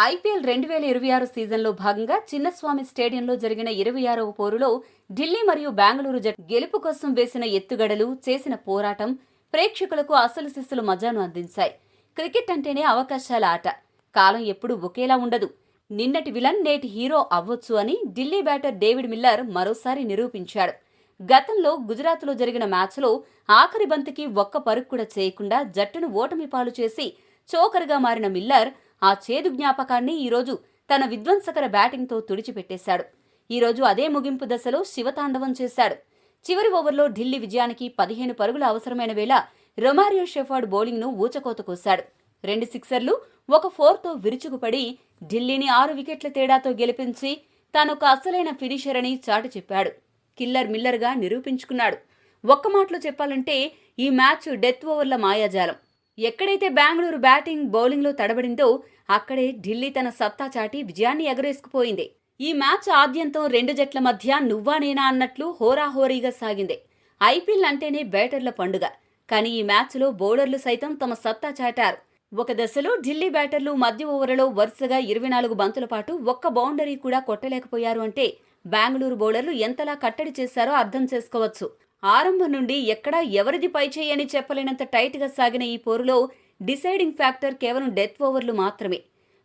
IPL 2026 సీజన్లో భాగంగా చిన్నస్వామి స్టేడియంలో జరిగిన 26వ పోరులో ఢిల్లీ మరియు బెంగళూరు జట్టు గెలుపు కోసం వేసిన ఎత్తుగడలు, చేసిన పోరాటం ప్రేక్షకులకు అసలు సిస్సులు మజాను అందించాయి. క్రికెట్ అంటేనే అవకాశాల ఆట. కాలం ఎప్పుడూ ఒకేలా ఉండదు. నిన్నటి విలన్ నేటి హీరో అవ్వొచ్చు అని ఢిల్లీ బ్యాటర్ డేవిడ్ మిల్లర్ మరోసారి నిరూపించాడు. గతంలో గుజరాత్లో జరిగిన మ్యాచ్లో ఆఖరి బంతికి ఒక్క పరుగు కూడా చేయకుండా జట్టును ఓటమి పాలు చేసి చోకర్గా మారిన మిల్లర్ ఆ చేదు జ్ఞాపకాన్ని ఈరోజు తన విధ్వంసకర బ్యాటింగ్తో తుడిచిపెట్టేశాడు. ఈరోజు అదే ముగింపు దశలో శివతాండవం చేశాడు. చివరి ఓవర్లో ఢిల్లీ విజయానికి 15 పరుగులు అవసరమైన వేళ రొమారియో షెఫర్డ్ బౌలింగ్ను ఊచకోత కోశాడు. 2 సిక్సర్లు, 1 4తో విరుచుకుపడి ఢిల్లీని 6 వికెట్ల తేడాతో గెలిపించి తానొక అసలైన ఫినిషర్ అని చాటి చెప్పాడు. కిల్లర్ మిల్లర్గా నిరూపించుకున్నాడు. ఒక్క మాటలో చెప్పాలంటే ఈ మ్యాచ్ డెత్ ఓవర్ల మాయాజాలం. ఎక్కడైతే బెంగళూరు బ్యాటింగ్, బౌలింగ్లో తడబడిందో అక్కడే ఢిల్లీ తన సత్తా చాటి విజయాన్ని ఎగరేసుకుపోయింది. ఈ మ్యాచ్ ఆద్యంతం 2 జట్ల మధ్య నువ్వా నేనా అన్నట్లు హోరాహోరీగా సాగింది. ఐపీఎల్ అంటేనే బ్యాటర్ల పండుగ. కానీ ఈ మ్యాచ్లో బౌలర్లు సైతం తమ సత్తా చాటారు. ఒక దశలో ఢిల్లీ బ్యాటర్లు మధ్య ఓవర్లలో వరుసగా 24 బంతుల పాటు ఒక్క బౌండరీ కూడా కొట్టలేకపోయారు అంటే బెంగళూరు బౌలర్లు ఎంతలా కట్టడి చేశారో అర్థం చేసుకోవచ్చు. ఆరంభం నుండి ఎక్కడా ఎవరిది పైచేయి అని చెప్పలేనంత టైట్గా సాగిన ఈ పోరులో డిసైడింగ్ ఫ్యాక్టర్ కేవలం డెత్ ఓవర్లు మాత్రమే.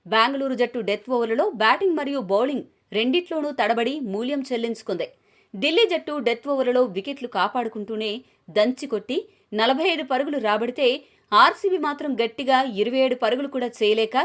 బెంగళూరు జట్టు డెత్ ఓవర్లలో బ్యాటింగ్ మరియు బౌలింగ్ రెండిట్లోనూ తడబడి మూల్యం చెల్లించుకుంది. ఢిల్లీ జట్టు డెత్ ఓవర్లలో వికెట్లు కాపాడుకుంటూనే దంచికొట్టి 45 పరుగులు రాబడితే ఆర్సీబీ మాత్రం గట్టిగా 27 పరుగులు కూడా చేయలేక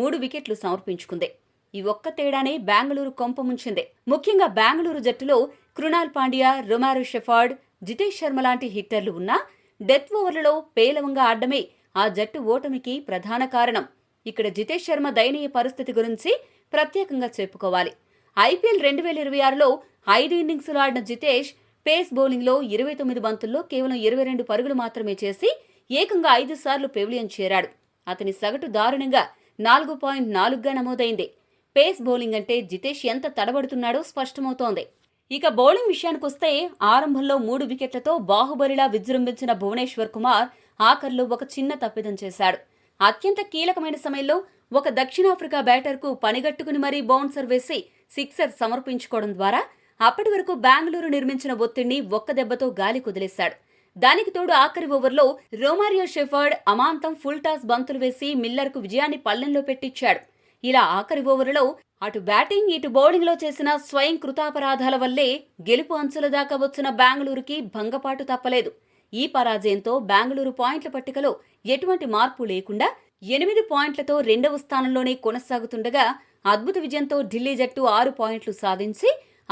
3 వికెట్లు సమర్పించుకుంది. ఈ ఒక్క తేడానే బెంగళూరు కొంప ముంచింది. ముఖ్యంగా బెంగళూరు జట్టులో కృణాల్ పాండ్యా, రొమారియో షెఫర్డ్, జితేష్ శర్మ లాంటి హిట్టర్లు ఉన్నా డెత్ ఓవర్లలో పేలవంగా ఆడడమే ఆ జట్టు ఓటమికి ప్రధాన కారణం. ఇక్కడ జితేష్ శర్మ దయనీయ పరిస్థితి గురించి ప్రత్యేకంగా చెప్పుకోవాలి. ఐపీఎల్ 2026లో 5 ఇన్నింగ్స్లు ఆడిన జితేష్ పేస్ బౌలింగ్లో 29 బంతుల్లో కేవలం 22 పరుగులు మాత్రమే చేసి ఏకంగా 5 సార్లు పెవిలియన్ చేరాడు. అతని సగటు దారుణంగా 4.4గా నమోదైంది. పేస్ బౌలింగ్ అంటే జితేష్ ఎంత తడబడుతున్నాడో స్పష్టమవుతోంది. ఇక బౌలింగ్ విషయానికొస్తే ఆరంభంలో 3 వికెట్లతో బాహుబలిలా విజృంభించిన భువనేశ్వర్ కుమార్ ఆఖర్లో ఒక చిన్న తప్పిదం చేశాడు. అత్యంత కీలకమైన సమయంలో ఒక దక్షిణాఫ్రికా బ్యాటర్కు పనిగట్టుకుని మరీ బౌన్సర్ వేసి సిక్సర్ సమర్పించుకోవడం ద్వారా అప్పటి వరకు బెంగళూరు నిర్మించిన ఒత్తిడిని ఒక్క దెబ్బతో గాలి కుదిలేశాడు. దానికి తోడు ఆఖరి ఓవర్లో రొమారియో షెఫర్డ్ అమాంతం ఫుల్ టాస్ బంతులు వేసి మిల్లర్కు విజయాన్ని పళ్లెంలో పెట్టించాడు. ఇలా ఆఖరి ఓవర్లో అటు బ్యాటింగ్, ఇటు బౌలింగ్లో చేసిన స్వయం కృతాపరాధాల వల్లే గెలుపు అంచుల దాకా వచ్చిన బెంగళూరుకి భంగపాటు తప్పలేదు. ఈ పరాజయంతో బెంగళూరు పాయింట్ల పట్టికలో ఎటువంటి మార్పు లేకుండా 8 పాయింట్లతో 2వ స్థానంలోనే కొనసాగుతుండగా అద్భుత విజయంతో ఢిల్లీ జట్టు 6 పాయింట్లు సాధించి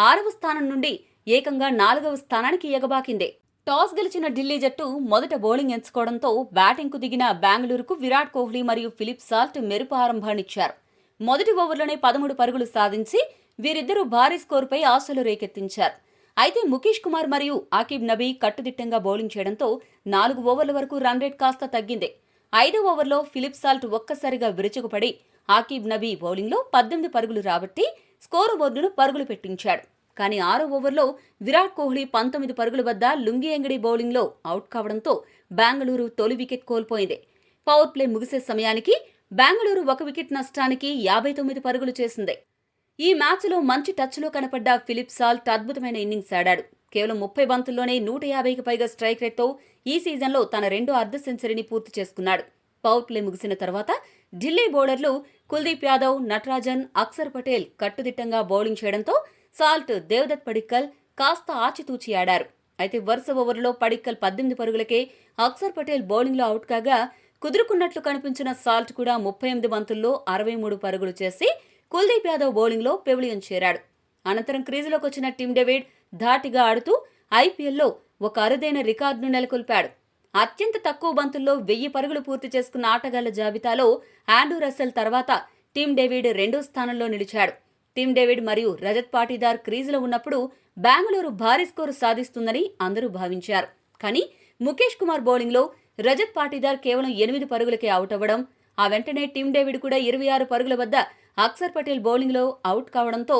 6వ స్థానం నుండి ఏకంగా 4వ స్థానానికి ఎగబాకింది. టాస్ గెలిచిన ఢిల్లీ జట్టు మొదట బౌలింగ్ ఎంచుకోవడంతో బ్యాటింగ్కు దిగిన బెంగళూరుకు విరాట్ కోహ్లీ మరియు ఫిలిప్ సాల్ట్ మెరుపు ఆరంభాన్నిచ్చారు. మొదటి ఓవర్లోనే 13 పరుగులు సాధించి వీరిద్దరూ భారీ స్కోరుపై ఆశలు రేకెత్తించారు. అయితే ముఖేష్ కుమార్ మరియు ఆకిబ్ నబీ కట్టుదిట్టంగా బౌలింగ్ చేయడంతో 4 ఓవర్ల వరకు రన్ రేట్ కాస్త తగ్గింది. 5వ ఓవర్లో ఫిలిప్ సాల్ట్ ఒక్కసారిగా విరుచుకుపడి ఆకిబ్ నబీ బౌలింగ్లో 18 పరుగులు రాబట్టి స్కోరు బోర్డును పరుగులు పెట్టించాడు. కానీ 6వ ఓవర్లో విరాట్ కోహ్లీ 19 పరుగుల వద్ద లుంగి ఎంగడి బౌలింగ్లో అవుట్ కావడంతో బెంగళూరు తొలి వికెట్ కోల్పోయింది. పవర్ ప్లే ముగిసే సమయానికి బెంగళూరు 1 వికెట్ నష్టానికి 59 పరుగులు చేసింది. ఈ మ్యాచ్లో మంచి టచ్లో కనపడ్డ ఫిలిప్ సాల్ట్ అద్భుతమైన ఇన్నింగ్స్ ఆడాడు. కేవలం 30 బంతుల్లోనే 150కి పైగా స్ట్రైక్ రేట్తో ఈ సీజన్లో తన 2వ అర్ధ సెంచరీని పూర్తి చేసుకున్నాడు. పవర్ ప్లే ముగిసిన తర్వాత ఢిల్లీ బౌలర్లు కుల్దీప్ యాదవ్, నటరాజన్, అక్షర్ పటేల్ కట్టుదిట్టంగా బౌలింగ్ చేయడంతో సాల్ట్, దేవదత్ పడిక్కల్ కాస్త ఆచితూచి ఆడారు. అయితే వరుస ఓవర్లో పడిక్కల్ 18 పరుగులకే, అక్షర్ పటేల్ బౌలింగ్లో అవుట్ కాగా కుదురుకున్నట్లు కనిపించిన సాల్ట్ కూడా 38 బంతుల్లో 63 పరుగులు చేసి కుల్దీప్ యాదవ్ బౌలింగ్లో పెవిలియన్ చేరాడు. అనంతరం క్రీజులోకి వచ్చిన టిమ్ డేవిడ్ ధాటిగా ఆడుతూ ఐపీఎల్లో ఒక అరుదైన రికార్డును నెలకొల్పాడు. అత్యంత తక్కువ బంతుల్లో 1000 పరుగులు పూర్తి చేసుకున్న ఆటగాళ్ల జాబితాలో ఆండ్రూ రసెల్ తర్వాత టిమ్ డేవిడ్ 2వ స్థానంలో నిలిచాడు. టిమ్ డేవిడ్ మరియు రజత్ పాటీదార్ క్రీజులో ఉన్నప్పుడు బెంగళూరు భారీ స్కోరు సాధిస్తుందని అందరూ భావించారు. కానీ ముఖేష్ కుమార్ బౌలింగ్లో రజత్ పాటీదార్ కేవలం 8 పరుగులకే అవుట్ అవ్వడం, ఆ వెంటనే టిమ్ డేవిడ్ కూడా 26 పరుగుల వద్ద అక్షర్ పటేల్ బౌలింగ్లో అవుట్ కావడంతో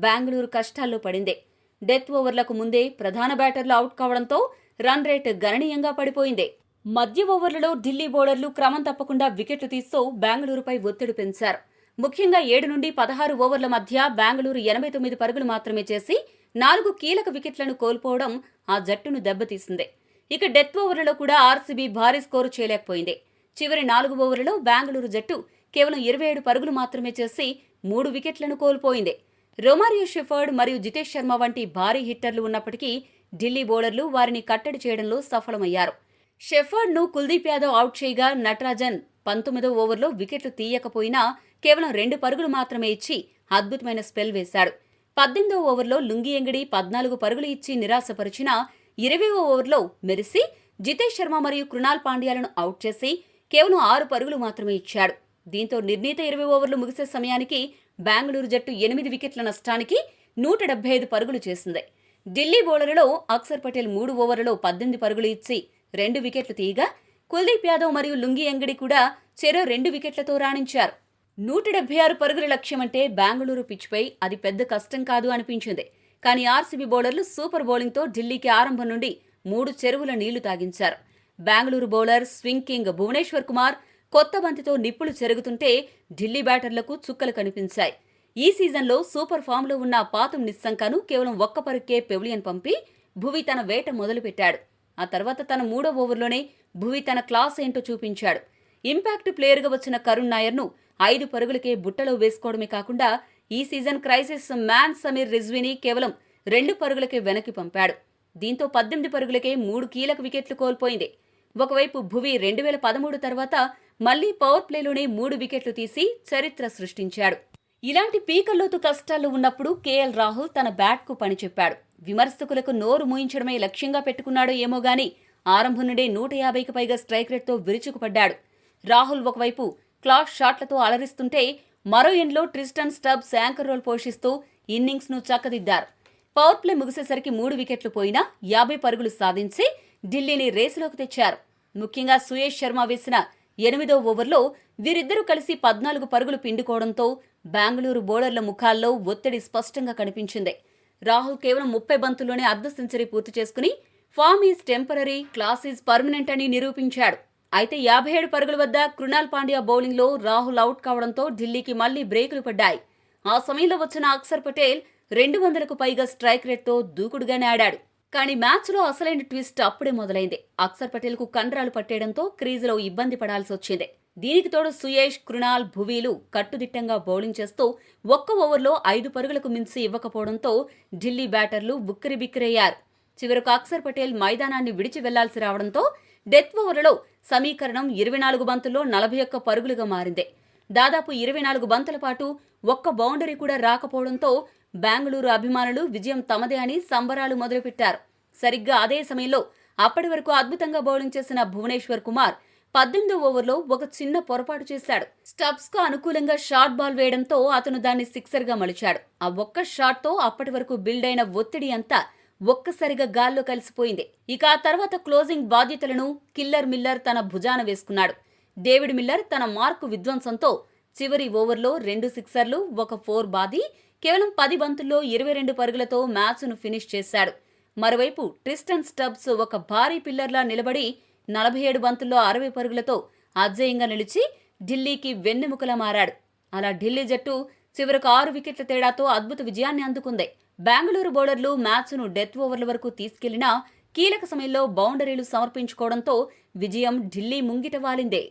బెంగళూరు కష్టాల్లో పడింది. డెత్ ఓవర్లకు ముందే ప్రధాన బ్యాటర్లు అవుట్ కావడంతో రన్ రేట్ గణనీయంగా పడిపోయింది. మధ్య ఓవర్లలో ఢిల్లీ బౌలర్లు క్రమం తప్పకుండా వికెట్లు తీస్తూ బెంగళూరుపై ఒత్తిడి పెంచారు. ముఖ్యంగా 7 నుండి 16 ఓవర్ల మధ్య బెంగళూరు 89 పరుగులు మాత్రమే చేసి 4 కీలక వికెట్లను కోల్పోవడం ఆ జట్టును దెబ్బతీసింది. ఇక డెత్ ఓవర్లలో కూడా ఆర్సీబీ భారీ స్కోరు చేయలేకపోయింది. చివరి 4 ఓవర్లలో బెంగళూరు జట్టు కేవలం 27 పరుగులు మాత్రమే చేసి 3 వికెట్లను కోల్పోయింది. రొమారియో షెఫర్డ్ మరియు జితేష్ శర్మ వంటి భారీ హిట్టర్లు ఉన్నప్పటికీ ఢిల్లీ బౌలర్లు వారిని కట్టడి చేయడంలో సఫలమయ్యారు. షెఫర్డ్ను కుల్దీప్ యాదవ్ అవుట్ చేయగా నటరాజన్ 19వ ఓవర్లో వికెట్లు తీయకపోయినా కేవలం 2 పరుగులు మాత్రమే ఇచ్చి అద్భుతమైన స్పెల్ వేశాడు. 18వ ఓవర్లో లుంగి ఎంగడి 14 పరుగులు ఇచ్చి నిరాశపరిచిన 20వ ఓవర్లో మెరిసి జితేష్ శర్మ మరియు కృణాల్ పాండ్యాలను అవుట్ చేసి కేవలం 6 పరుగులు మాత్రమే ఇచ్చాడు. దీంతో నిర్ణీత 20 ఓవర్లు ముగిసే సమయానికి బెంగళూరు జట్టు 8 వికెట్ల నష్టానికి 175 పరుగులు చేసింది. ఢిల్లీ బౌలర్లలో అక్షర్ పటేల్ 3 ఓవర్లలో 18 పరుగులు ఇచ్చి 2 వికెట్లు తీయగా కుల్దీప్ యాదవ్ మరియు లుంగి ఎంగడి కూడా చెరో 2 వికెట్లతో రాణించారు. 176 పరుగుల లక్ష్యమంటే బెంగళూరు పిచ్పై అది పెద్ద కష్టం కాదు అనిపించింది. కానీ ఆర్సీబీ బౌలర్లు సూపర్ బౌలింగ్తో ఢిల్లీకి ఆరంభం నుండి 3 చెరువుల నీళ్లు తాగించారు. Bengaluru bowler swing king Bhuvneshwar Kumar కొత్త బంతితో నిప్పులు చెరుగుతుంటే ఢిల్లీ బ్యాటర్లకు చుక్కలు కనిపించాయి. ఈ సీజన్లో సూపర్ ఫామ్లో ఉన్న పాతుం నిస్సంకను కేవలం 1 పరుగ్కే పెవిలియన్ పంపి భువి తన వేట మొదలుపెట్టాడు. ఆ తర్వాత తన 3వ ఓవర్లోనే భువి తన క్లాస్ ఏంటో చూపించాడు. ఇంపాక్ట్ ప్లేయర్గా వచ్చిన కరుణ్ నాయర్ను 5 పరుగులకే బుట్టలో వేసుకోవడమే కాకుండా ఈ సీజన్ క్రైసిస్ మ్యాన్ సమీర్ రిజ్వీని కేవలం 2 పరుగులకే వెనక్కి పంపాడు. దీంతో 18 పరుగులకే 3 కీలక వికెట్లు కోల్పోయింది. ఒకవైపు భువి 2013 తర్వాత మళ్లీ పవర్ ప్లేలోనే 3 వికెట్లు తీసి చరిత్ర సృష్టించాడు. ఇలాంటి పీకల్లోతు కష్టాల్లో ఉన్నప్పుడు కేఎల్ రాహుల్ తన బ్యాట్కు పనిచెప్పాడు. విమర్శకులకు నోరు మూయించడమే లక్ష్యంగా పెట్టుకున్నాడో ఏమో గాని ఆరంభం నుండే 150కి పైగా స్ట్రైక్ రేట్తో విరుచుకుపడ్డాడు. రాహుల్ ఒకవైపు క్లాస్ షాట్లతో అలరిస్తుంటే మరో ఎండ్లో ట్రిస్టన్ స్టబ్స్ యాంకర్ రోల్ పోషిస్తూ ఇన్నింగ్స్ను చక్కదిద్దారు. పవర్ ప్లే ముగిసేసరికి 3 వికెట్లు పోయినా 50 పరుగులు సాధించి ఢిల్లీని రేసులోకి తెచ్చారు. ముఖ్యంగా సుయేష్ శర్మ వేసిన 8వ ఓవర్లో వీరిద్దరూ కలిసి 14 పరుగులు పిండుకోవడంతో బెంగళూరు బౌలర్ల ముఖాల్లో ఒత్తిడి స్పష్టంగా కనిపించింది. రాహుల్ కేవలం 30 బంతుల్లోనే అర్ధ సెంచరీ పూర్తి చేసుకుని form is temporary, class is permanent అని నిరూపించాడు. అయితే 57 పరుగుల వద్ద కృణాల్ పాండ్యా బౌలింగ్లో రాహుల్ అవుట్ కావడంతో ఢిల్లీకి మళ్లీ బ్రేకులు పడ్డాయి. ఆ సమయంలో వచ్చిన అక్షర్ పటేల్ 200కు పైగా స్ట్రైక్ రేట్తో దూకుడుగానే ఆడాడు. కానీ మ్యాచ్లో అసలైన ట్విస్ట్ అప్పుడే మొదలైంది. అక్షర్ పటేల్కు కండరాలు పట్టేయడంతో క్రీజులో ఇబ్బంది పడాల్సి వచ్చింది. దీనికి తోడు సుయేష్, కృణాల్, భువీలు కట్టుదిట్టంగా బౌలింగ్ చేస్తూ 1 ఓవర్లో 5 పరుగులకు మించి ఇవ్వకపోవడంతో ఢిల్లీ బ్యాటర్లు ఉక్కిరిబిక్కిరయ్యారు. చివరకు అక్షర్ పటేల్ మైదానాన్ని విడిచి వెళ్లాల్సి రావడంతో డెత్ ఓవర్లలో సమీకరణం 24 బంతుల్లో 41 పరుగులుగా మారింది. దాదాపు 24 బంతుల పాటు 1 బౌండరీ కూడా రాకపోవడంతో బెంగళూరు అభిమానులు విజయం తమదే అని సంబరాలు మొదలుపెట్టారు. సరిగ్గా అదే సమయంలో అప్పటి వరకు అద్భుతంగా బౌలింగ్ చేసిన భువనేశ్వర్ కుమార్ 18వ ఓవర్లో ఒక చిన్న పొరపాటు చేశాడు. స్టబ్స్ కు అనుకూలంగా షార్ట్ బాల్ వేయడంతో అతను దాన్ని సిక్సర్గా మలిచాడు. ఆ ఒక్క షాట్తో అప్పటి వరకు బిల్డ్ అయిన ఒత్తిడి అంతా ఒక్కసారిగా గాల్లో కలిసిపోయింది. ఇక ఆ తర్వాత క్లోజింగ్ బాధ్యతలను కిల్లర్ మిల్లర్ తన భుజాన వేసుకున్నాడు. డేవిడ్ మిల్లర్ తన మార్కు విధ్వంసంతో చివరి ఓవర్లో 2 సిక్సర్లు, 1 4 బాది కేవలం 10 బంతుల్లో 22 పరుగులతో మ్యాచ్ను ఫినిష్ చేశాడు. మరోవైపు ట్రిస్టన్ స్టబ్స్ ఒక భారీ పిల్లర్లా నిలబడి 47 బంతుల్లో 60 పరుగులతో అజేయంగా నిలిచి ఢిల్లీకి వెన్నెముకలా మారాడు. అలా ఢిల్లీ జట్టు చివరకు 6 వికెట్ల తేడాతో అద్భుత విజయాన్ని అందుకుంది. బెంగళూరు బౌలర్లు మ్యాచ్ను డెత్ ఓవర్ల వరకు తీసుకెళ్లినా కీలక సమయంలో బౌండరీలు సమర్పించుకోవడంతో విజయం ఢిల్లీ ముంగిట వాలిందే.